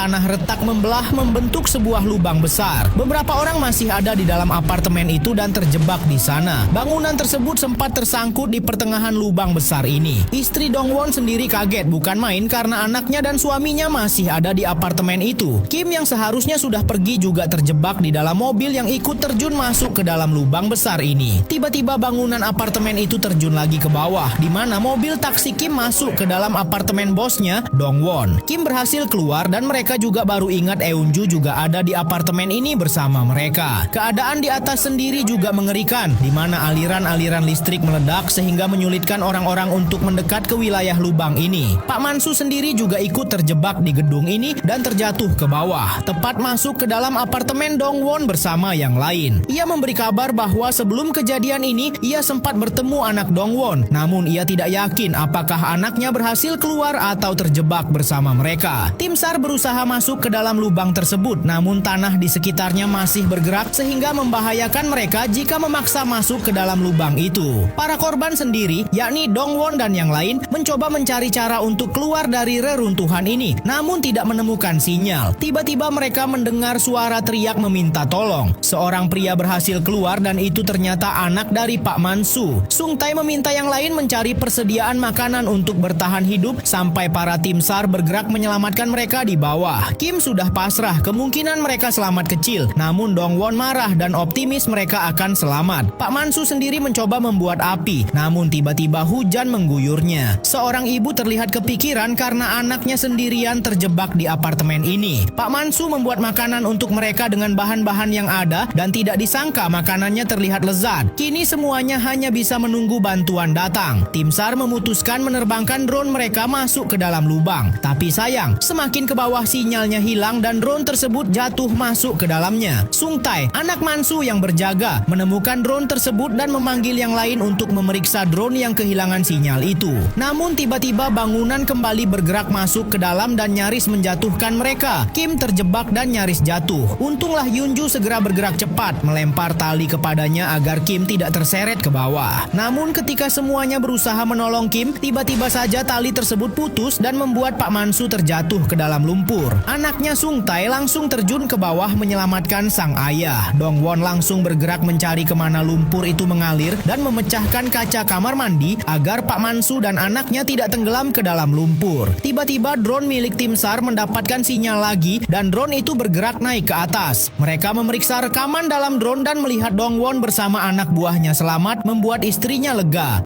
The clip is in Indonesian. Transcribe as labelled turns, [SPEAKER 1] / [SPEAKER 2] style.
[SPEAKER 1] Tanah retak membelah membentuk sebuah lubang besar. Beberapa orang masih ada di dalam apartemen itu dan terjebak di sana. Bangunan tersebut sempat tersangkut di pertengahan lubang besar ini. Istri Dongwon sendiri kaget bukan main karena anaknya dan suaminya masih ada di apartemen itu. Kim yang seharusnya sudah pergi juga terjebak di dalam mobil yang ikut terjun masuk ke dalam lubang besar ini. Tiba-tiba bangunan apartemen itu terjun lagi ke bawah, di mana mobil taksi Kim masuk ke dalam apartemen bosnya, Dongwon. Kim berhasil keluar dan mereka juga baru ingat Eunju juga ada di apartemen ini bersama mereka. Keadaan di atas sendiri juga mengerikan, di mana aliran-aliran listrik meledak sehingga menyulitkan orang-orang untuk mendekat ke wilayah lubang ini. Pak Mansu sendiri juga ikut terjebak di gedung ini dan terjatuh ke bawah, tepat masuk ke dalam apartemen Dongwon bersama yang lain. Ia memberi kabar bahwa sebelum kejadian ini, ia sempat bertemu anak Dongwon, namun ia tidak yakin apakah anaknya berhasil keluar atau terjebak bersama mereka. Tim SAR berusaha masuk ke dalam lubang tersebut, namun tanah di sekitarnya masih bergerak sehingga membahayakan mereka jika memaksa masuk ke dalam lubang itu. Para korban sendiri, yakni Dongwon dan yang lain, mencoba mencari cara untuk keluar dari reruntuhan ini, namun tidak menemukan sinyal. Tiba-tiba mereka mendengar suara teriak meminta tolong. Seorang pria berhasil keluar dan itu ternyata anak dari Pak Mansu. Sung Tae meminta yang lain mencari persediaan makanan untuk bertahan hidup sampai para tim SAR bergerak menyelamatkan mereka di bawah. Kim sudah pasrah, kemungkinan mereka selamat kecil. Namun Dongwon marah dan optimis mereka akan selamat. Pak Mansu sendiri mencoba membuat api, namun tiba-tiba hujan mengguyurnya. Seorang ibu terlihat kepikiran karena anaknya sendirian terjebak di apartemen ini. Pak Mansu membuat makanan untuk mereka dengan bahan-bahan yang ada dan tidak disangka makanannya terlihat lezat. Kini semuanya hanya bisa menunggu bantuan datang. Tim SAR memutuskan menerbangkan drone mereka masuk ke dalam lubang. Tapi sayang, semakin ke bawah sinyalnya hilang dan drone tersebut jatuh masuk ke dalamnya. Sung Tae, anak Mansu yang berjaga, menemukan drone tersebut dan memanggil yang lain untuk memeriksa drone yang kehilangan sinyal itu. Namun tiba-tiba bangunan kembali bergerak masuk ke dalam dan nyaris menjatuhkan mereka. Kim terjebak dan nyaris jatuh. Untunglah Yunju segera bergerak cepat, melempar tali kepadanya agar Kim tidak terseret ke bawah. Namun ketika semuanya berusaha menolong Kim, tiba-tiba saja tali tersebut putus dan membuat Pak Mansu terjatuh ke dalam lumpur. Anaknya Sung Tae langsung terjun ke bawah menyelamatkan sang ayah. Dongwon langsung bergerak mencari kemana lumpur itu mengalir dan memecahkan kaca kamar mandi agar Pak Mansu dan anaknya tidak tenggelam ke dalam lumpur. Tiba-tiba drone milik tim SAR mendapatkan sinyal lagi dan drone itu bergerak naik ke atas. Mereka memeriksa rekaman dalam drone dan melihat Dongwon bersama anak buahnya selamat membuat istrinya lega.